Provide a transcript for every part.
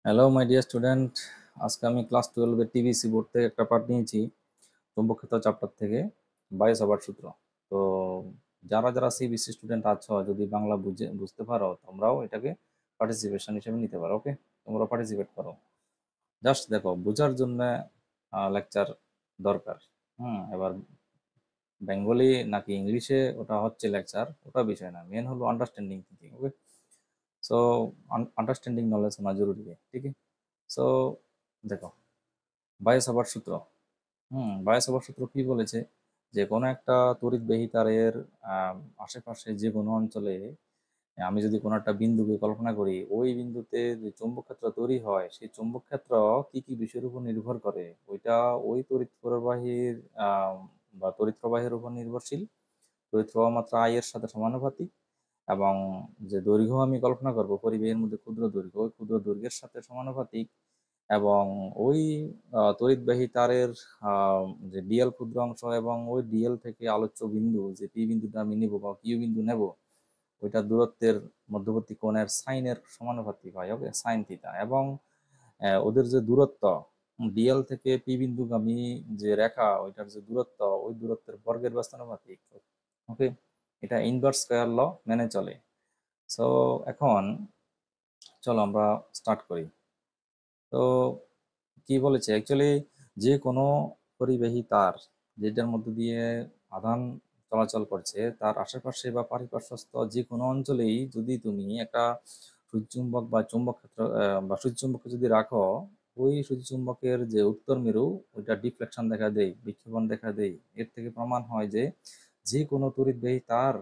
Hello my dear student, আজকে আমি class 12 TBC board থেকে একটা পার্ট নিয়েছি চৌম্বক ক্ষেত্র চ্যাপ্টার থেকে বায়োসাভার্ট সূত্র। তো যারা যারা সিবিসি স্টুডেন্ট আছো, যদি বাংলা বুঝতে পারো তোমরাও এটাকে পার্টিসিপেশন হিসেবে নিতে পারো। ওকে, তোমরা পার্টিসিপেট করো। জাস্ট দেখো, বোঝার জন্য লেকচার দরকার। এবার বেঙ্গলি নাকি ইংলিশে ওটা হচ্ছে লেকচার, ওটা বিষয় না, মেন হলো আন্ডারস্ট্যান্ডিং থিঙ্কিং। ওকে, সো আন্ডারস্ট্যান্ডিং নলেজ होना जरूरी है, ठीक है। সো দেখো, বায়োসাভার্ট সূত্র। বায়োসাভার্ট সূত্র কি বলেছে যে কোনো একটা তড়িৎবাহী তারের আশেপাশে যে কোনো অঞ্চলে আমি যদি কোনো একটা বিন্দুকে কল্পনা করি, ওই বিন্দুতে যে চৌম্বক ক্ষেত্র তৈরি হয়, সেই চৌম্বক ক্ষেত্র কি কি বিষয়ের উপর নির্ভর করে, ওইটা ওই তড়িৎ প্রবাহীর বা তড়িৎ প্রবাহের উপর নির্ভরশীল। তড়িৎ প্রবাহ মাত্রা আই এর সাথে সমানুপাতিক, এবং যে দৈর্ঘ্য আমি কল্পনা করব পরিবাহীর মধ্যে ক্ষুদ্র দৈর্ঘ্য, ওই ক্ষুদ্র দৈর্ঘ্যের সাথে সমানুপাতিক। এবং ওই তড়িৎবাহী তারের আহ, যে ডিএল ক্ষুদ্র অংশ, এবং ওই ডিএল থেকে আলোচ্য বিন্দু যে পি বিন্দুটা আমি নেব বা কিউ বিন্দু নেব, ওইটা দূরত্বের মধ্যবর্তী কোণের সাইনের সমানুপাতিক হয়। ওকে, সাইন থিটা। এবং ওদের যে দূরত্ব ডিএল থেকে পি বিন্দুগামী যে রেখা, ওইটার যে দূরত্ব, ওই দূরত্বের বর্গের ব্যস্তানুপাতিক। ওকে, এটা ইনভার্স স্কয়ার ল মেনে চলে। সো এখন চলো আমরা স্টার্ট করি। তো কি বলেছে অ্যাকচুয়ালি, যে কোনো পরিবাহী তার যেটার মধ্যে দিয়ে আধান চলাচল করছে, তার আশেপাশে বা পারিপার্শ্বস্থ যে কোনো অঞ্চলেই যদি তুমি একটা সূর্যচুম্বক বা চুম্বক ক্ষেত্র বা সূর্যচুম্বককে যদি রাখো, ওই সূর্যচুম্বকের যে উত্তর মেরু, ওইটা ডিফ্লেকশন দেখা দেয়, বিক্ষেপণ দেখা দেয়। এর থেকে প্রমাণ হয় যে যে কোনো তড়িৎবাহী তার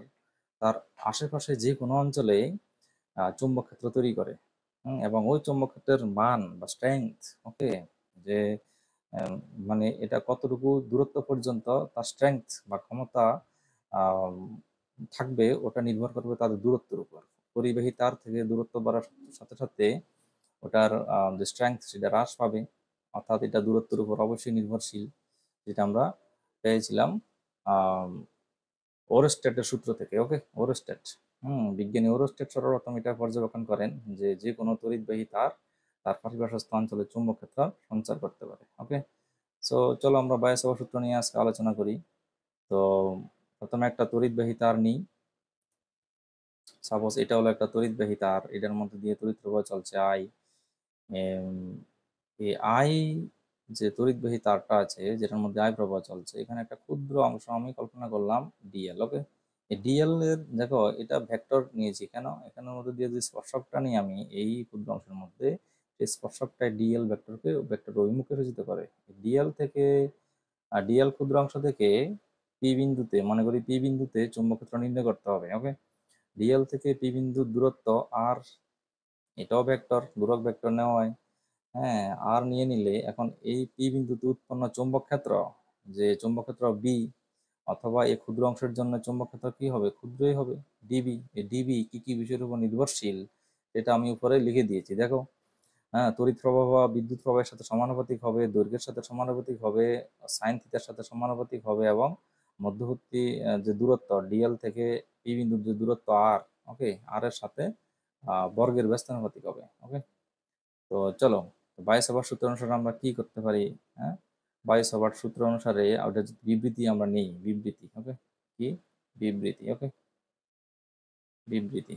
তার আশেপাশে যে কোনো অঞ্চলে চুম্বক ক্ষেত্র তৈরি করে। এবং ওই চৌম্বক ক্ষেত্রের মান বা স্ট্রেংথ, ওকে, যে আম, মানে এটা কতটুকু দূরত্ব পর্যন্ত তার স্ট্রেংথ বা ক্ষমতা আম, থাকবে, ওটা নির্ভর করবে তাদের দূরত্বের উপর। পরিবাহী তার থেকে দূরত্ব বাড়ার সাথে সাথে ওটার যে স্ট্রেংথ, সেটা হ্রাস পাবে। অর্থাৎ এটা দূরত্বের উপর অবশ্যই নির্ভরশীল, যেটা আমরা পেয়েছিলাম ওরস্টেটের সূত্র থেকে। ওকে, ওরস্টেট, বিজ্ঞানী ওরস্টেট সর্বপ্রথম এটা পর্যবেক্ষণ করেন যে যে কোনো তড়িৎবাহী তার তার পারিপার্শ্বস্থ অঞ্চলে চুম্বক ক্ষেত্র সঞ্চার করতে পারে। ওকে, সো চলো আমরা বায়োসাভার্ট সূত্র নিয়ে আজকে আলোচনা করি। তো প্রথমে একটা তড়িৎবাহী তার নিই। সাপোজ এটা হলো একটা তড়িৎবাহী তার, এটার মধ্যে দিয়ে তড়িৎ প্রবাহ চলছে আই। এই আই যে তড়িৎবাহী তারটা আছে, যেটার মধ্যে আই প্রবাহ চলছে, এখানে একটা ক্ষুদ্র অংশ আমি কল্পনা করলাম ডিএল। ওকে, এই ডিএল এর দেখো, এটা ভেক্টর নিয়েছি কেন, এখানের মধ্যে দিয়ে যে স্পর্শকটা নিই আমি এই ক্ষুদ্র অংশের মধ্যে, সেই স্পর্শকটা ডিএল ভেক্টরকে ভেক্টর অভিমুখে সূচিত করে। ডিএল থেকে ডিএল ক্ষুদ্র অংশ থেকে পি বিন্দুতে, মনে করি পি বিন্দুতে চুম্বক ক্ষেত্র নির্ণয় করতে হবে। ওকে, ডিএল থেকে পি বিন্দুর দূরত্ব আর, এটাও ভেক্টর, দূরক ভেক্টর নেওয়া হয়। হ্যাঁ, আর নিয়ে নিলে এখন এই পি বিন্দুতে উৎপন্ন চৌম্বক ক্ষেত্র, যে চৌম্বক ক্ষেত্র বি, অথবা এই ক্ষুদ্র অংশের জন্য চৌম্বক ক্ষেত্র কি হবে, ক্ষুদ্রই হবে, ডিবি। এই ডিবি কি কি বিষয়ের উপর নির্ভরশীল, এটা আমি উপরে লিখে দিয়েছি, দেখো। হ্যাঁ, তড়িৎ প্রবাহ বা বিদ্যুৎ প্রবাহের সাথে সমানুপাতিক হবে, দৈর্ঘ্যের সাথে সমানুপাতিক হবে, সাইন থিটার সাথে সমানুপাতিক হবে, এবং মধ্যবর্তী যে দূরত্ব ডিএল থেকে পি বিন্দুর যে দূরত্ব আর, ওকে, আর এর সাথে বর্গের ব্যস্তানুপাতিক হবে। ওকে, তো চলো, বায়োসাভার্ট সূত্র অনুসারে আমরা কি করতে পারি। হ্যাঁ, বায়োসাভার্ট সূত্র অনুসারে ওটা যদি বিবৃতি আমরা নেই, বিবৃতি। ওকে, কি বিবৃতি? ওকে, বিবৃতি।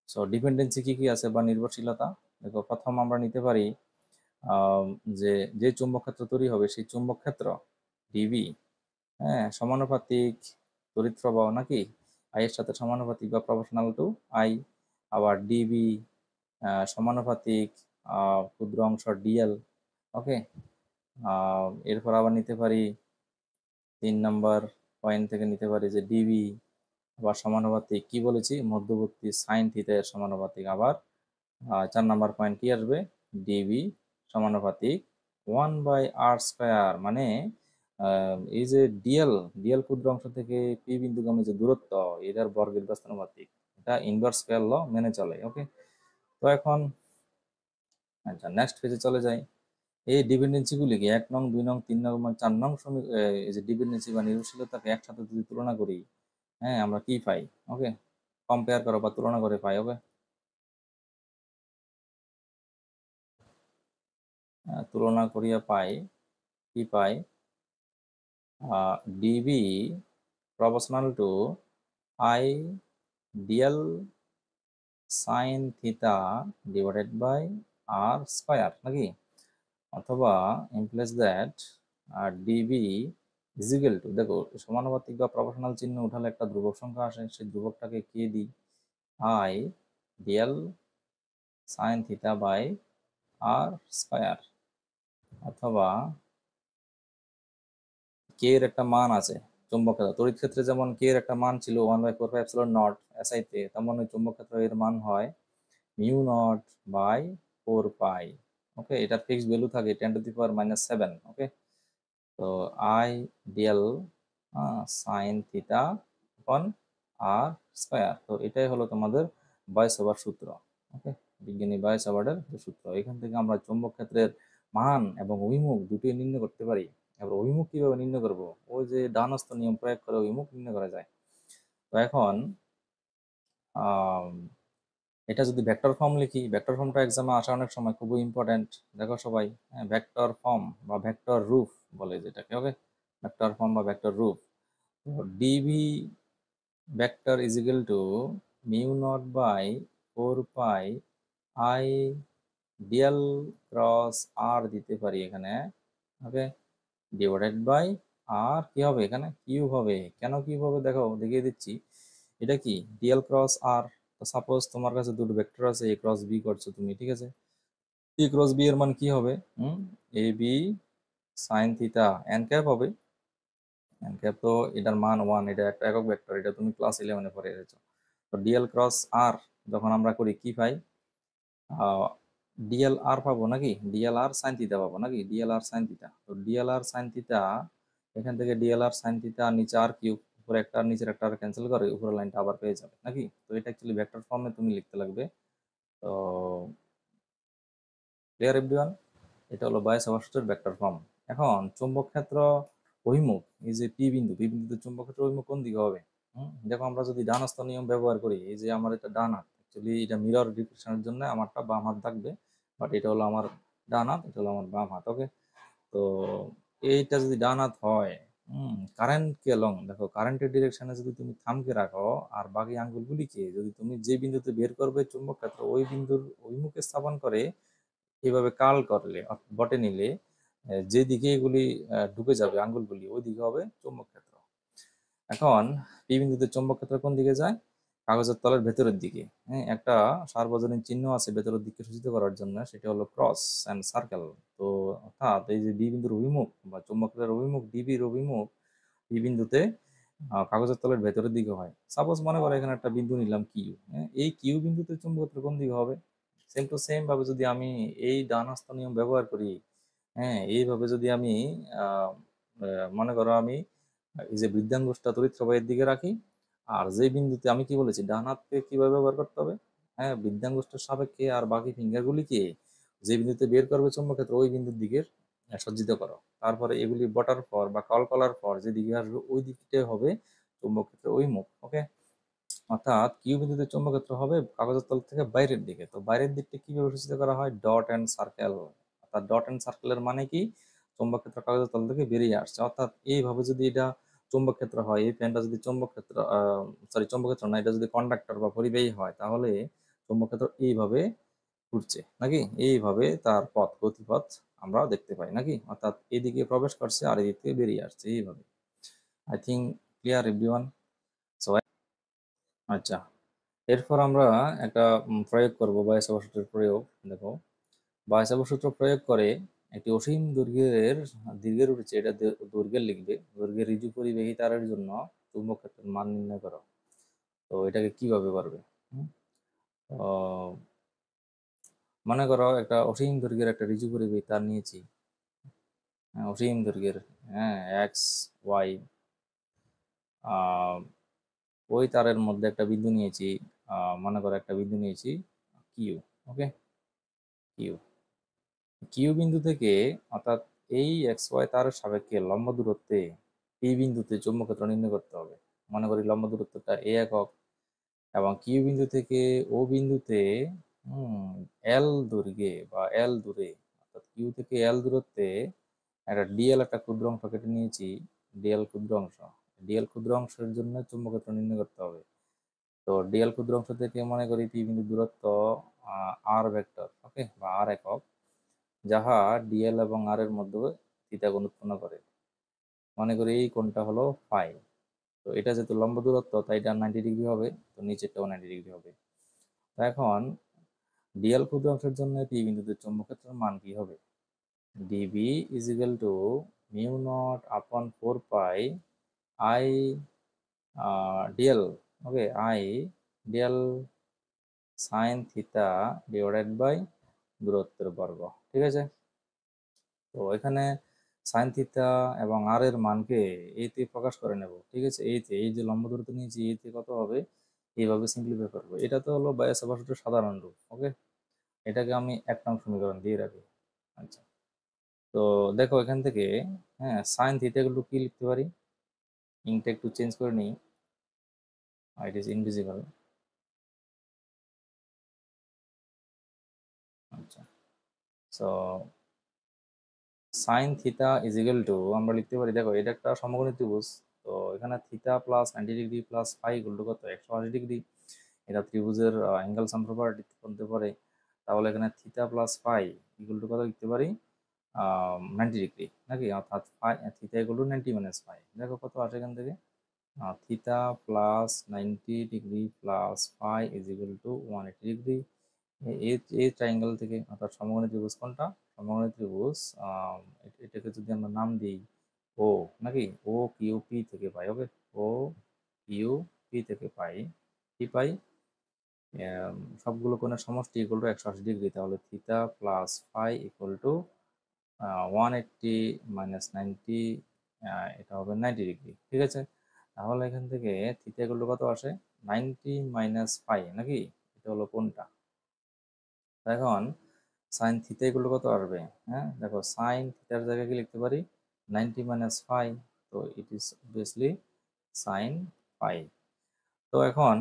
সো ডিপেন্ডেন্সি কি কি আছে বা নির্ভরশীলতা, দেখো প্রথম আমরা নিতে পারি আম, যে যে চুম্বক ক্ষেত্র তৈরি হবে সেই চুম্বক ক্ষেত্র ডিবি, হ্যাঁ, সমানুপাতিক তড়িৎ প্রবাহ নাকি আই এর সাথে সমানুপাতিক বা প্রপোর্শনাল টু আই। আবার ডিবি সমানুপাতিক ক্ষুদ্র অংশ ডিএল। ওকে, এরপর আবার নিতে পারি 3 নম্বর পয়েন্ট থেকে নিতে পারি যে ডিবি আবার সমানুপাতিক কি বলেছি, মধ্যবর্তী সাইন থিটা এর সমানুপাতিক। আবার 4 নম্বর পয়েন্ট কি আসবে, ডিবি সমানুপাতিক 1/r², মানে এই যে ডিএল, ডিএল ক্ষুদ্র অংশ থেকে পি বিন্দুগামী যে দূরত্ব, এটার বর্গের ব্যস্তানুপাতিক। এটা ইনভার্স স্কয়ার ল মেনে চলে। ওকে, তো এখন আচ্ছা, নেক্সট পেজে চলে যাই। এই ডিপেন্ডেন্সি গুলিকে 1 নং, 2 নং, 3 নং এবং 4 নং এই যে ডিপেন্ডেন্সি বা নির্ভরশীলতাকে একসাথে যদি তুলনা করি, হ্যাঁ, আমরা কি পাই? ওকে, কম্পেয়ার করো বা তুলনা করে পাই। ওকে, তুলনা করিয়া পাই, কি পাই, dB proportional to I dl sine theta divided by r square, নাকি? অথবা implies that dB is equal to, দেখো সমানুপাতিক বা প্রপোর্শনাল চিহ্ন উঠালে একটা ধ্রুবক সংখ্যা আসে, সেই ধ্রুবকটাকে কে দিই, I dl sine theta by r square. অথবা কে এর একটা মান আছে চুম্বক ক্ষেত্র, তড়িৎ ক্ষেত্রে যেমন কে এর একটা মান ছিল 1/4πε0 SI তে, তেমন ওই চুম্বক ক্ষেত্র এর মান হয় μ0/4π। ওকে, এটার ফিক্সড ভ্যালু থাকে 10⁻⁻7। ওকে, তো আই ডিএল সাইন থিটা আপন আর স্কয়ার, তো এটাই হলো তোমাদের বয়েস-ওভার সূত্র। ওকে, বিজ্ঞানী বয়েস-ওভারের সূত্র। এখান থেকে আমরা চুম্বক ক্ষেত্রের মান এবং অভিমুখ দুটোই নির্ণয় করতে পারি। এবার অভিমুখ কিভাবে নির্ণয় করব? ওই যে ডানহস্ত নিয়ম প্রয়োগ করে অভিমুখ নির্ণয় করা যায়। তো এখন এটা যদি ভেক্টর ফর্ম লিখি, ভেক্টর ফর্মটা এক্সামে আসা অনেক সময় খুবই ইম্পর্টেন্ট। দেখো সবাই, ভেক্টর ফর্ম বা ভেক্টর রূপ বলে যেটাকে। ওকে, ভেক্টর ফর্ম বা ভেক্টর রূপ। Dv vector is equal to μ0/4π I dl cross r দিতে পারি এখানে। ওকে, ডিভাইডেড বাই আর কি হবে এখানে, কিউব হবে। কেন কিউব হবে দেখো দেখিয়ে দিচ্ছি। এটা কি ডিএল ক্রস আর, তো সাপোজ তোমার কাছে দুটো ভেক্টর আছে, এ ক্রস বি করছো তুমি, ঠিক আছে? এ ক্রস বি এর মান কি হবে? A B sine theta n cap হবে। এন ক্যাপ তো এটার মান 1, এটা একটা একক ভেক্টর, এটা তুমি ক্লাস 11-এ পড়ে এসেছো। তো ডিএল ক্রস আর যখন আমরা করি কি পাই, ডিএল আর পাবো নাকি, ডিএল আর সাইন থিটা পাবো নাকি, ডিএল আর সাইন থিটা। তো ডিএল আর সাইন থিটা, এখান থেকে ডিএল আর সাইন থিটা, নিচে আর কিউব, উপরে একটা আর নিচের একটা আর ক্যান্সেল করে উপরের লাইনটা আবার পেয়ে যাবে নাকি। তো এটা অ্যাকচুয়ালি ভেক্টর ফর্মে তুমি লিখতে লাগবে। তো ক্লিয়ার এভরিওয়ান, এটা হলো বয়েস-ওভার ভেক্টর ফর্ম। এখন চুম্বক ক্ষেত্র অভিমুখ, এই যে পি বিন্দু, পি বিন্দুতে চুম্বক ক্ষেত্র অভিমুখ কোন দিকে হবে? দেখো আমরা যদি ডান হস্ত নিয়ম ব্যবহার করি, এই যে আমার এটা ডান হাত, অ্যাকচুয়ালি এটা মিরর রিফ্লেকশনের জন্য আমারটা বাম হাত থাকবে, বাট এটা হলো আমার ডান হাত, এটা হলো আমার বাম হাত। ওকে, তো এইটা যদি ডান হাত হয়, কারেন্ট কে লং, দেখো কারেন্টের ডিরেকশনে যদি তুমি থামকে রাখো আর বাকি আঙ্গুলগুলিকে যদি তুমি যে বিন্দুতে বের করবে চুম্বক ক্ষেত্র, ওই বিন্দুর অভিমুখে স্থাপন করে এভাবে কার্ল করলে বটে নিলে, যেদিকে এগুলি ঢুকে যাবে আঙ্গুলগুলি, ওই দিকে হবে চুম্বক ক্ষেত্র। এখন পি বিন্দুতে চুম্বক ক্ষেত্র কোন দিকে যায়? কাগজের তলের ভেতরের দিকে। হ্যাঁ, একটা সার্বজনীন চিহ্ন আছে ভেতরের দিকে সূচিত করার জন্য, সেটা হলো ক্রস অ্যান্ড সার্কেল। তো অর্থাৎ এই যে বি বিন্দুর অভিমুখ বা চুম্বক ক্ষেত্রের অভিমুখ, ডিবির অভিমুখ পি বিন্দুতে কাগজের তলের ভেতরের দিকে হয়। সাপোজ মনে করো এখানে একটা বিন্দু নিলাম কিউ, এই কিউ বিন্দুতে চুম্বক ক্ষেত্র কোন দিকে হবে? সেম টু সেম ভাবে যদি আমি এই ডান হস্ত নিয়ম ব্যবহার করি, এইভাবে যদি আমি আহ, মনে করো আমি এই যে বৃদ্ধাঙ্গুষ্ঠটা তড়িৎ প্রবাহের দিকে রাখি, আর যে বিন্দুতে আমি কি বলেছি ডান হাতকে কিভাবে ব্যবহার করতে হবে, বৃদ্ধাঙ্গুষ্ঠের সাপেক্ষে আর বাকি ফিঙ্গারগুলিকে যে বিন্দুতে বের করবে চুম্বক ক্ষেত্র ওই বিন্দুর দিকে সজ্জিত করো। তারপরে এগুলি বটার পর বা কল করার পর যে দিকে আসবে ওই দিকটাই হবে চুম্বক ক্ষেত্রের ওই মুখ। ওকে, অর্থাৎ কিউ বিন্দুতে চুম্বক ক্ষেত্র হবে কাগজের তল থেকে বাইরের দিকে। তো বাইরের দিকটা কিভাবে সূচিত করা হয়? Dot and circle. অর্থাৎ ডট অ্যান্ড সার্কেলের মানে কি, চুম্বক ক্ষেত্র কাগজের তল থেকে বেরিয়ে আসছে। অর্থাৎ এইভাবে যদি এটা চুম্বক ক্ষেত্র হয়, এই পেনটা যদি চুম্বক ক্ষেত্র, চুম্বক ক্ষেত্র না, এটা যদি কন্ডাক্টর বা পরিবাহী হয়, তাহলে চুম্বক ক্ষেত্র এইভাবে ঘুরছে নাকি, এইভাবে তার পথ, গতিপথ আমরা দেখতে পাই নাকি। অর্থাৎ এদিকে প্রবেশ করছে আর এদিক থেকে বেরিয়ে আসছে এইভাবে। I think clear everyone. So আচ্ছা, এরপর আমরা একটা প্রয়োগ করব বয়েস-ওভার সূত্রের প্রয়োগ। দেখো, বয়েস-ওভার সূত্র প্রয়োগ করে একটি অসীম দীর্ঘের উঠেছে, এটা দৈর্ঘ্যের লিখবে, দৈর্ঘ্যের ঋজু পরিবাহী তারের জন্য চুম্বক ক্ষেত্রের মান নির্ণয় করো। তো এটাকে কিভাবে করবে? হুম, তো মনে করো একটা অসীম দৈর্ঘ্যের একটা ঋজু পরিবাহী তার নিয়েছি। অসীম দৈর্ঘ্যের, এক্স ওয়াই, ওই তারের মধ্যে একটা বিন্দু নিয়েছি, মনে করো একটা বিন্দু নিয়েছি কিউ। ওকে, কিউ, কিউ বিন্দু থেকে, অর্থাৎ এই এক্স ওয়াই তারের সাপেক্ষে লম্ব দূরত্বে পি বিন্দুতে চুম্বক ক্ষেত্র নির্ণয় করতে হবে। মনে করি লম্ব দূরত্বটা এ একক, এবং কিউ বিন্দু থেকে ও বিন্দুতে এল দৈর্ঘ্যে বা এল দূরে, অর্থাৎ কিউ থেকে এল দূরত্বে একটা ডিএল একটা ক্ষুদ্র অংশ কেটে নিয়েছি, ডিএল ক্ষুদ্র অংশ। ডিএল ক্ষুদ্র অংশের জন্য চুম্বক ক্ষেত্র নির্ণয় করতে হবে। তো ডিএল ক্ষুদ্র অংশ থেকে মনে করি পি বিন্দু দূরত্ব আর ভেক্টর, ওকে, বা আর একক, যাহা ডিএল এবং আর এর মধ্যে থিটা কোণ উৎপন্ন করে। মনে করি এই কোণটা হলো ফাই। তো এটা যেহেতু লম্ব দূরত্ব তাই এটা 90 ডিগ্রি হবে, তো নিচেরটাও 90 ডিগ্রি হবে। তো এখন ডিএল ক্ষুদ্র অংশের জন্য পি বিন্দুতে চৌম্বক ক্ষেত্রের মান কি হবে? DB is equal to mu naught upon 4 pi I dl, okay, I dl sine theta divided by দূরত্বের বর্গ। ঠিক আছে, তো এখানে সাইন থিটা এবং আর এর মানকে এইতে প্রকাশ করে নেব। ঠিক আছে, এইতে, এই যে লম্ব দূরত্ব নিয়েছি এইতে কত হবে এইভাবে সিম্পলিফাই করবো। এটা তো হলো বায়োসাভার্ট সূত্রের সাধারণ রূপ, ওকে। এটাকে আমি 1 নং সমীকরণ দিয়ে রাখি। আচ্ছা, তো দেখো এখান থেকে, হ্যাঁ, সাইন থিটা গুলো কি লিখতে পারি, ইংটা একটু চেঞ্জ করে নিই, ইট ইজ ইনভিজিবল। আচ্ছা, so sine theta is equal to আমরা লিখতে পারি, দেখো এটা একটা সমকোণী ত্রিভুজ, তো এখানে theta plus 90 degree plus phi equal to কত 180 ডিগ্রি। এটা ত্রিভুজের অ্যাঙ্গেল সাম প্রপার্টি বলতে পারে। তাহলে এখানে theta plus phi equal to কত লিখতে পারি 90 ডিগ্রি, নাকি, অর্থাৎ phi theta equal to 90 - phi. দেখো কত আসে এখান থেকে, theta plus 90 degree plus phi is equal to 180 degree. এই ট্রাইঙ্গেল থেকে, অর্থাৎ সমকোণী ত্রিভুজ কোনটা, সমকোণী ত্রিভুজ, এটাকে যদি আমরা নাম দিই ও, নাকি, ও কিউ পি থেকে পাই, ওকে, ও কিউ পি থেকে পাই, কি পাই, সবগুলো কোণের সমষ্টি ইকুয়াল টু 180 ডিগ্রি। তাহলে theta plus phi equal to 180 - 90, এটা হবে 90 ডিগ্রি। ঠিক আছে, তাহলে এখান থেকে থিটা ইকুয়াল টু কত আসে 90 - ফাই, নাকি, এটা হলো কোনটা। এখন সাইন থিটা ইকুয়াল টু কত আসবে, হ্যাঁ, দেখো সাইন থিটার জায়গায় কি লিখতে পারি 90 - ফাই, তো it is obviously sine phi. তো এখন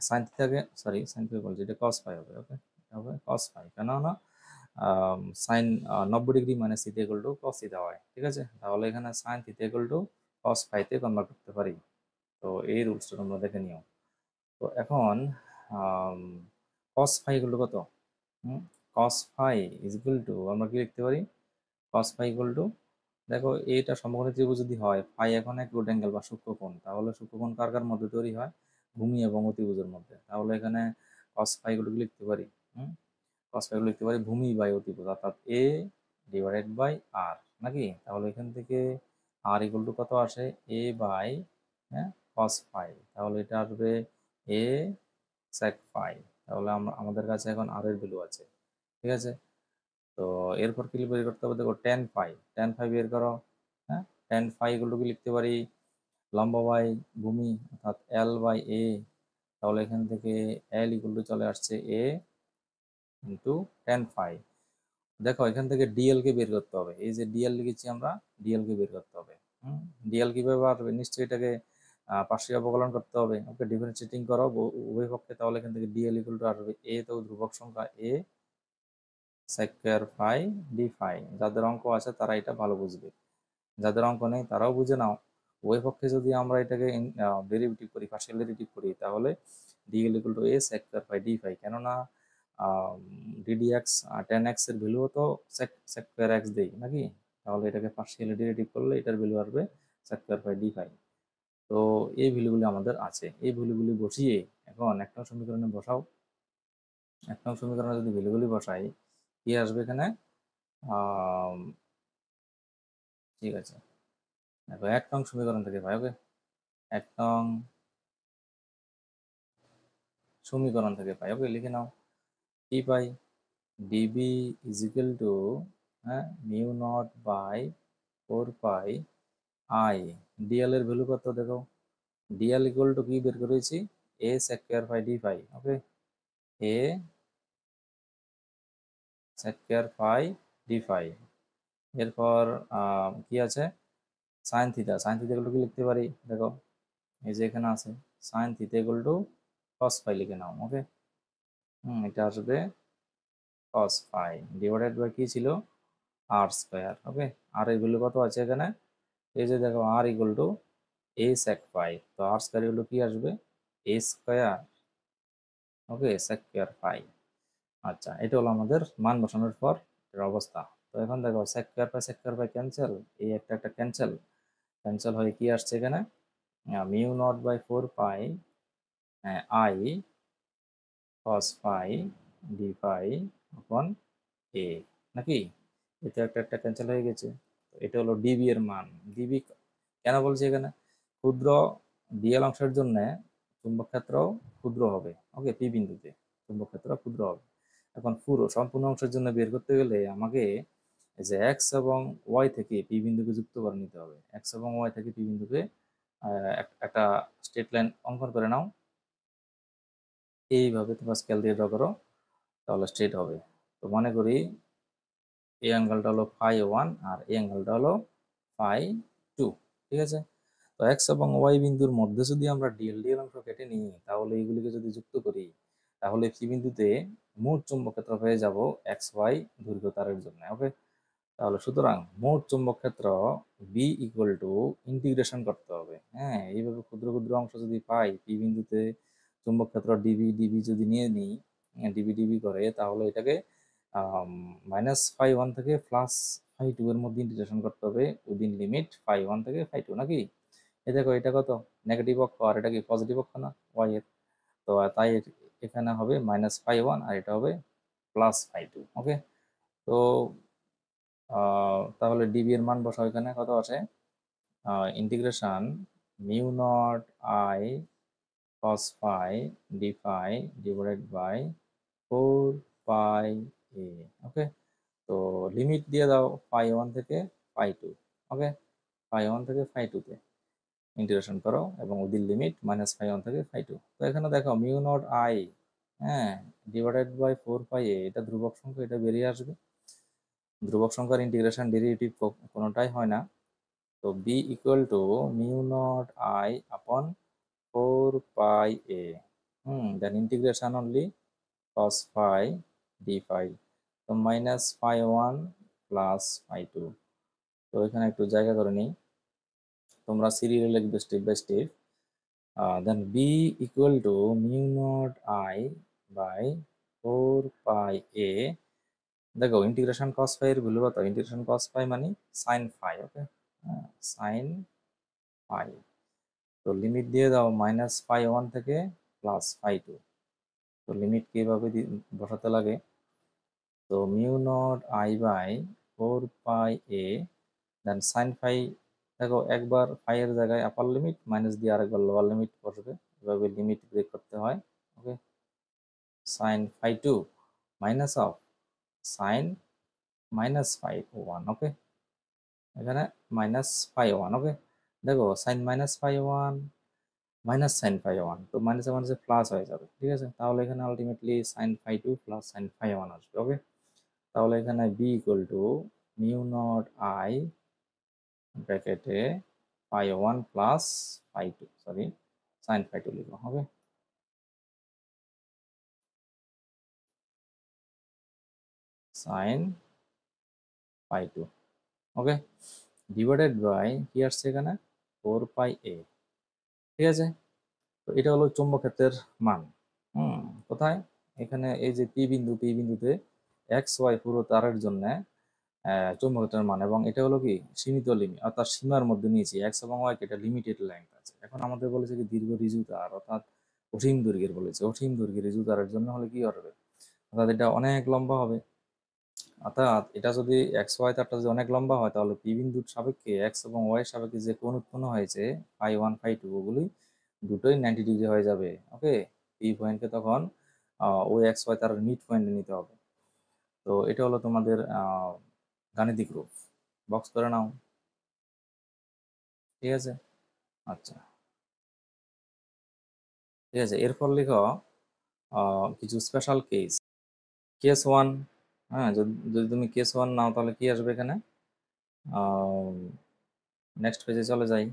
সাইন থিটাকে, সরি সাইন থিটা বলছি, এটা কস ফাই হবে, ওকে, হবে কস ফাই, কেননা সাইন 90 ডিগ্রি মানে theta equal to cos theta হয়। ঠিক আছে, তাহলে এখানে sine theta equal to cos ফাইতে কনভার্ট করতে পারি। তো এই রুলসটা তোমরা দেখে নিও। তো এখন কস ফাই ইকুয়াল টু কত, cos phi is equal to আমরা কি লিখতে পারি, কস ফাই ইকুয়াল টু, দেখো এইটা সমকোণী ত্রিভুজ যদি হয়, ফাই এখন অ্যাকিউট অ্যাঙ্গেল বা সূক্ষ্মকোণ, তাহলে সূক্ষ্মকোণ কার কার মধ্যে তৈরি হয়, ভূমি এবং অতিভুজের মধ্যে। তাহলে এখানে কস ফাই গুলো কি লিখতে পারি, কস ফাই গুলো লিখতে পারি ভূমি বাই অতিভুজ, অর্থাৎ এ ডিভাইডেড বাই আর, নাকি। তাহলে এখান থেকে আর ইকুয়াল টু কত আসে এ বাই, হ্যাঁ, কস ফাই, তাহলে এটা আসবে এ সেক ফাই। তাহলে আমাদের কাছে এখন আর এর ভ্যালু আছে। ঠিক আছে, তো এরপর কি বের করতে হবে, দেখো টেন ফাই বের করো, হ্যাঁ, টেন ফাই এগুলো কি লিখতে পারি লম্ব বাই ভূমি, অর্থাৎ এল বাই এ। তাহলে এখান থেকে এল ইকুয়াল টু চলে আসছে এ ইন্টু টেন ফাই। দেখো এখান থেকে ডিএল কে বের করতে হবে, এই যে ডিএল লিখেছি আমরা, ডিএল কে বের করতে হবে। ডিএল কিভাবে আসবে, নিশ্চয়ই এটাকে পার্শ্বিক অবকলন করতে হবে, ওকে, ডিফারেন্সিয়েটিং করো উভয় পক্ষে। তাহলে এখান থেকে ডিএল ইকুয়াল টু আসবে এ, তো ধ্রুবক সংখ্যা এ সেকের ফাই ডি ফাই। যাদের অঙ্ক আছে তারা এটা ভালো বুঝবে, যাদের অঙ্ক নেই তারাও বুঝে নাও। উভয় পক্ষে যদি আমরা এটাকে ডেরিভেটিভ করি, পার্শিয়াল ডেরিভেটিভ করি, তাহলে ডিএল ইকুয়াল টু এ সেকের ফাই ডি ফাই, কেননা ডিডি এক্স টেন এক্স এর ভ্যালুও তো সেকের এক্স দেই, নাকি। তাহলে এটাকে পার্শিয়ালি ডেরিভেটিভ করলে এটার ভ্যালু আসবে সেকের ফাই ডি ফাই। তো এই ভ্যালুগুলি আমাদের আছে, এই ভ্যালুগুলি বসিয়ে এখন এক নং সমীকরণে বসাও। এক নং সমীকরণে যদি ভ্যালুগুলি বসাই কি আসবে এখানে, ঠিক আছে, দেখো 1 নং সমীকরণ থেকে পাই, ওকে, 1 নং সমীকরণ থেকে পাই, ওকে, লিখে নাও। কি পাই, ডিবি ইজ ইকুয়াল টু, হ্যাঁ, mu not by 4 pi I, dl এর ভ্যালু কত দেখো, ডিএল ইকুয়াল টু কি বের করেছি এ সেকের phi D phi, okay, a সেকের ফাই ডি ফাই। এরপর কি আছে sine theta, sine theta equal to কি লিখতে পারি, দেখো এই যে এখানে আছে sine theta equal to cos phi, লিখে নাও, ওকে। এটা আসবে কস ফাই ডিভাইডেড বাই কি ছিল আর স্কোয়ার। ওকে, আর এর ভ্যালু কত আছে এখানে? এই যে দেখো আর ইকুয়াল টু এ সেক পাই, তো আর স্কোয়ার হলো কি আসবে? এ স্কোয়ার। ওকে, সেক স্কোয়ার পাই। আচ্ছা, এটা হলো আমাদের মান বসানোর পর এর অবস্থা। তো এখন দেখো সেক স্কোয়ার পাই ক্যান্সেল, এই একটা একটা ক্যান্সেল, ক্যান্সেল হয়ে কি আসছে এখানে? Mu not by 4 pi I cos pi D pi upon A, নাকি? এটা একটা একটা ক্যান্সেল হয়ে গেছে। তো এটা হলো ডিবি এর মান। ডিবি কেন বলছি এখানে? ক্ষুদ্র ডিএল অংশের জন্য চুম্বক ক্ষেত্রও ক্ষুদ্র হবে। ওকে, পি বিন্দুতে চুম্বক ক্ষেত্র ক্ষুদ্র হবে। এখন পুরো সম্পূর্ণ অংশের জন্য বের করতে গেলে আমাকে এই যে এক্স এবং ওয়াই থেকে পি বিন্দুকে যুক্ত করে নিতে হবে। এক্স এবং ওয়াই থেকে পি বিন্দুকে একটা স্ট্রেট লাইন অঙ্কন করে নাও। এইভাবে তোমরা স্কেল দিয়ে ড্র করো, তাহলে স্ট্রেট হবে। তো মনে করি এই অ্যাঙ্গেলটা হলো φ1 আর এই অ্যাঙ্গেলটা হলো φ2। ঠিক আছে? তো এক্স এবং ওয়াই বিন্দুর মধ্যে যদি আমরা ডিএল অংশ কেটে নিই, তাহলে এইগুলিকে যদি যুক্ত করি, তাহলে পি বিন্দুতে মোট চুম্বক ক্ষেত্র হয়ে যাব এক্স ওয়াই দৈর্ঘ্য তারের জন্য। ওকে, তাহলে সুতরাং মোট চুম্বক ক্ষেত্র বি ইকুয়াল টু ইন্টিগ্রেশন করতে হবে। হ্যাঁ, এইভাবে ক্ষুদ্র ক্ষুদ্র অংশ যদি পাই পি বিন্দুতে চুম্বক ক্ষেত্র ডিবি ডিবি যদি নিয়ে নিই, ডিবি ডিবি করে, তাহলে এটাকে -φ1 থেকে +φ2 এর মধ্যে ইন্টিগ্রেশন করতে হবে উইদিন লিমিট φ1 থেকে φ2, নাকি? এই দেখো এটা কত নেগেটিভ অক্ষ আর এটা কি পজিটিভ অক্ষ না ওয়াই এর, তো তাই এখানে হবে -φ1 আর এটা হবে +φ2। ওকে, তো তাহলে ডিবি এর মান বসাও, এখানে কত আছে? Integration mu not I cos phi d phi divided by 4 pi a. Okay, তো লিমিট দিয়ে দাও φ1 থেকে φ2। ওকে, φ1 থেকে φ2 তে ইন্টিগ্রেশন করো এবং ওদের লিমিট -φ1 থেকে φ2। তো এখানে দেখো মিউ নট আই, হ্যাঁ, ডিভাইডেড বাই 4 পাই এ, এটা ধ্রুবক সংখ্যা, এটা বেরিয়ে আসবে। ধ্রুবক সংখ্যার ইন্টিগ্রেশন ডেরিভেটিভ কোনোটাই হয় না। তো B equal to mu not I upon 4 pi A, then integration only cos phi d phi, তো -φ1 +φ2। তো এখানে একটু জায়গা করে নিই, তোমরা সিরিয়ালে লিখবে step by step. Then B equal to mu not I by 4 pi a. দেখো ইন্টিগ্রেশন cos phi এর ভ্যালু কত? ইন্টিগ্রেশন cos phi মানে sin phi। Okay, sin phi। তো লিমিট দিয়ে দাও -φ1 থেকে +φ2। তো লিমিট কিভাবে বসাতে লাগে? তো mu not I by 4 pi A, then sine phi. দেখো একবার ফাই এর জায়গায় আপার লিমিট মাইনাস দিয়ে আরেকবার লোয়ার লিমিট বসবে, এভাবে লিমিট ব্রেক করতে হয়। ওকে, সাইন φ2 মাইনাস অফ সাইন -φ1। ওকে, এখানে -φ1। ওকে, দেখো সাইন -φ1 মাইনাস সাইন ফাই 1, তো মাইনাসে মাইনাসে প্লাস হয়ে যাবে। ঠিক আছে, তাহলে এখানে ultimately sine φ2 plus sine phi 1 আসবে। ওকে, তাহলে এখানে B equal to mu not I ব্র্যাকেটে φ1 প্লাস φ2, সরি সাইন φ2 লিখবো। Okay, sine φ2। Okay, divided by কি আসছে এখানে? 4 পাই এ। ঠিক আছে, তো এটা হলো চৌম্বক ক্ষেত্রের মান। কোথায়? এখানে এই যে পি বিন্দু, পি বিন্দুতে এক্স ওয়াই পুরো তারের জন্য চৌম্বক ক্ষেত্রের মান, এবং এটা হলো কি সীমিত লিমিট, অর্থাৎ সীমার মধ্যে নিয়েছি এক্স এবং ওয়াই কে, এটা লিমিটেড লেন্থ আছে। এখন আমাদের বলেছে কি দীর্ঘ ঋজু তার, অর্থাৎ অসীম দৈর্ঘ্যের বলেছে। অসীম দৈর্ঘ্যের ঋজু তারের জন্য হলে কি হবে? অর্থাৎ এটা অনেক লম্বা হবে। অর্থাৎ এটা যদি এক্স ওয়াই তারটা যদি অনেক লম্বা হয়, তাহলে পি বিন্দুর সাপেক্ষে এক্স এবং ওয়াই এর সাপেক্ষে যে কোণ উৎপন্ন হয়েছে φ1 φ2, ওগুলি দুটোই 90 ডিগ্রি হয়ে যাবে। ওকে, পি পয়েন্টকে তখন ওই এক্স ওয়াই তার মিড পয়েন্টে নিতে হবে। তো এটা হলো তোমাদের গাণিতিক রূপ। বক্স করে নাও। ঠিক আছে, আচ্ছা, ঠিক আছে, এরপর লিখো কিছু স্পেশাল কেস। কেস 1, হ্যাঁ, যদি যদি তুমি কেস 1 নাও, তাহলে কি আসবে এখানে? নেক্সট পেজে চলে যাই।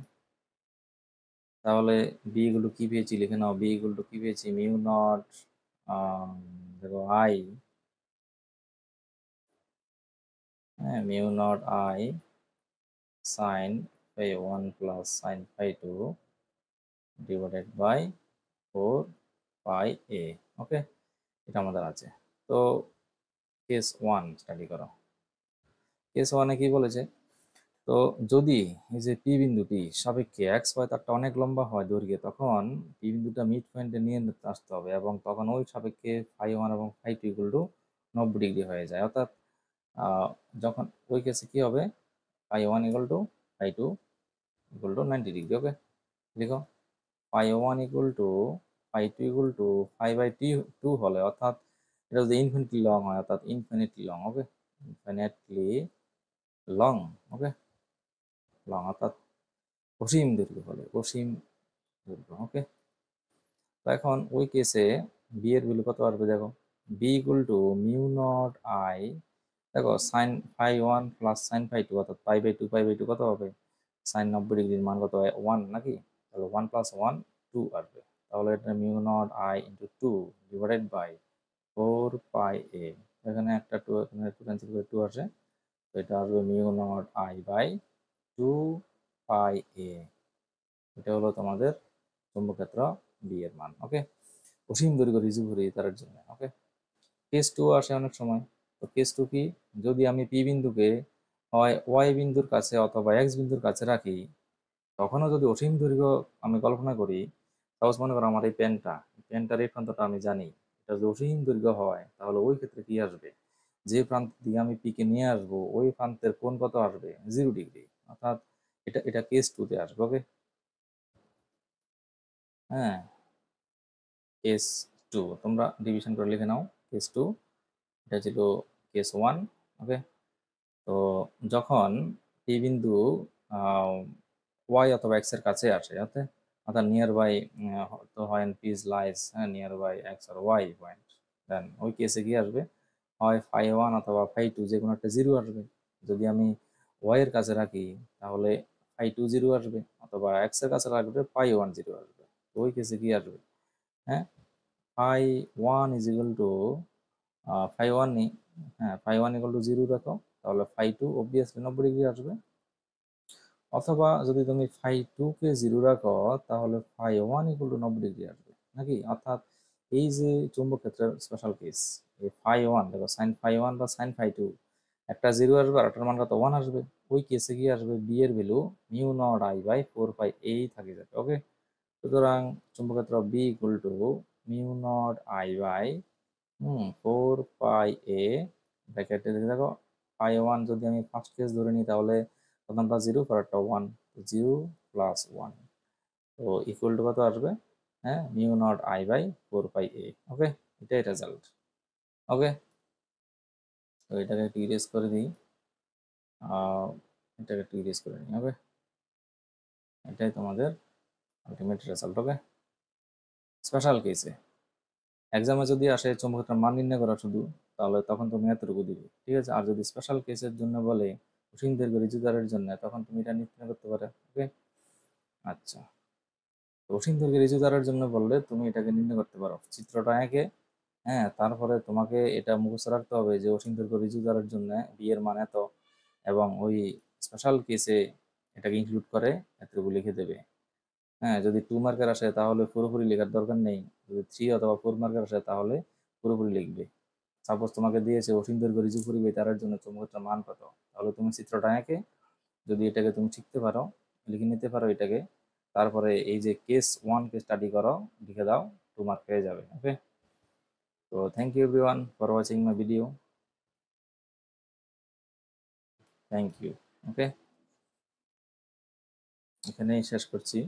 তাহলে বি গুলো কি পেয়েছি লিখে নাও। বি গুলো কি পেয়েছি? মিউ নট দেখো আই হ্যাঁ, mu not I sine phi one plus sine phi two divided by 4 pi a. Okay, এটা আমাদের আছে। তো কেস 1 স্টাডি করো। কেস 1-এ কি বলেছে? তো যদি এই যে পি বিন্দুটি সাপেক্ষে এক্স ওয়াই তারটা অনেক লম্বা হয় দৈর্ঘ্যে, তখন পি বিন্দুটা মিড পয়েন্টে নিয়ে আসতে হবে, এবং তখন ওই সাপেক্ষে ফাই ওয়ান এবং phi two equal to 90 degree হয়ে যায়। অর্থাৎ যখন ওই কেসে কি হবে, phi one equal to phi two equal to 90 degree. Okay, লিখো phi one equal to phi two equal to phi by T two হলে, অর্থাৎ এটা যদি ইনফিনিটলি লং হয়, অর্থাৎ infinitely long. Okay, infinitely long. Okay, long অর্থাৎ অসীম দৈর্ঘ্য হলে, অসীম দৈর্ঘ্য। ওকে, তো এখন ওই কেসে বি এর ভ্যালু কত আসবে দেখো, B equal to mu not I, দেখো sine phi one plus sine phi two, অর্থাৎ পাই বাই টু কত হবে, সাইন 90 ডিগ্রির মান কত হয়, 1 নাকি, তাহলে 1 + 1 2 আসবে। তাহলে এটা mu not I into 2 divided by 4 pi a. এখানে একটা 2, এখানে 2 ক্যান্সেল করে 2 আসে, তো এটা আসবে মিউ নট আই বাই 2 পাই এ। এটা হলো তোমাদের চৌম্বক ক্ষেত্র বি এর মান। ওকে, অসীম দৈর্ঘ্য রিজু ঘুরিয়ে তারের জন্য। ওকে, কেস 2 আসে অনেক সময়। তো কেস 2 কি, যদি আমি পি বিন্দুকে হয় ওয়াই বিন্দুর কাছে অথবা এক্স বিন্দুর কাছে রাখি, তখনও যদি অসীম দৈর্ঘ্য আমি কল্পনা করি, সাপোজ মনে করো আমার এই পেনটার এই প্রান্তটা আমি জানি, এটা যদি অসীম দৈর্ঘ্য হয়, তাহলে ওই ক্ষেত্রে কি আসবে, যে প্রান্ত দিয়ে আমি পিকে নিয়ে আসবো ওই প্রান্তের কোণ কত আসবে, 0 ডিগ্রি। অর্থাৎ এটা এটা কেস 2-তে আসবে। ওকে, হ্যাঁ, কেস 2 তোমরা ডিভিশন করে লিখে নাও। কেস 2, এটা ছিল কেস 1। ওকে, তো যখন পি বিন্দু ওয়াই অথবা এক্স এর কাছে আসে, অর্থাৎ নিয়ার বাই, তো হয় পিস লাইস, হ্যাঁ, নিয়ার বাই এক্স আর ওয়াই পয়েন্ট, দেন ওই কেসে কি আসবে, হয় ফাই ওয়ান অথবা ফাই টু যে কোনো একটা জিরো আসবে। যদি আমি ওয়াই এর কাছে রাখি, তাহলে ফাই টু জিরো আসবে, অথবা এক্স এর কাছে রাখবে ফাই ওয়ান জিরো আসবে। তো ওই কেসে কি আসবে, হ্যাঁ, phi one is equal to phi one, হ্যাঁ, phi one equal to zero রাখো, তাহলে ফাই টু অবভিয়াসলি 90 ডিগ্রি আসবে। অথবা যদি তুমি ফাই টু কে জিরো রাখো, তাহলে phi one equal to 90 degree আসবে নাকি। অর্থাৎ এই যে চৌম্বক ক্ষেত্রের স্পেশাল কেস, এই ফাই ওয়ান দেখো, সাইন ফাই ওয়ান বা সাইন ফাই টু, একটা জিরো আসবে আর একটার মান কত, 1 আসবে। ওই কেসে কি আসবে, বি এর value mu not I by 4 pi a থাকে যাবে। ওকে, সুতরাং চৌম্বক ক্ষেত্র B equal to mu not I by 4 pi a, ব্র্যাকেটে দেখো পাই ওয়ান যদি আমি ফার্স্ট কেস ধরে নিই, তাহলে প্রথমটা জিরো, পরেরটা 1, 0 + 1, তো ইকুয়াল টু কত আসবে, হ্যাঁ, mu not I by 4 pi a. ওকে, এটাই রেজাল্ট। ওকে, তো এটাকে একটু ইরেজ করে দিই, এটাকে একটু ইরেজ করে নিই। ওকে, এটাই তোমাদের আলটিমেট রেজাল্ট। ওকে, স্পেশাল কেসে এক্সামে যদি আসে চৌম্বকত্বের মান নির্ণয় করা শুধু, তাহলে তখন তুমি এতটুকু দিবে, ঠিক আছে। আর যদি স্পেশাল কেসের জন্য বলে অসীম দৈর্ঘ্য রিজুদারের জন্য, তখন তুমি এটা নির্ণয় করতে পারো। ওকে, আচ্ছা, অসীম দৈর্ঘ্য রিজুদারের জন্য বললে তুমি এটাকে নির্ণয় করতে পারো চিত্রটা এঁকে। হ্যাঁ, তারপরে তোমাকে এটা মুখস্থ রাখতে হবে যে অসীম দৈর্ঘ্য রিজুদারের জন্য বি এর মান এত, এবং ওই স্পেশাল কেসে এটাকে ইনক্লুড করে এতটুকু লিখে দেবে। হ্যাঁ, যদি 2 মার্কের আসে তাহলে পুরোপুরি লেখার দরকার নেই, যদি 3 অথবা 4 মার্কের আসে তাহলে পুরোপুরি লিখবে। সাপোজ তোমাকে দিয়েছে অসীম দৈর্ঘ্য রিজু পরিবে তারের জন্য চৌম্বকত্বের মান কত, তাহলে তুমি চিত্রটা এঁকে যদি এটাকে তুমি শিখতে পারো, লিখে নিতে পারো এটাকে, তারপরে এই যে কেস 1-কে স্টাডি করো, লিখে দাও, 2 মার্ক পেয়ে যাবে। ওকে, তো thank you everyone for watching my video. Thank you. Okay, এখানেই শেষ করছি।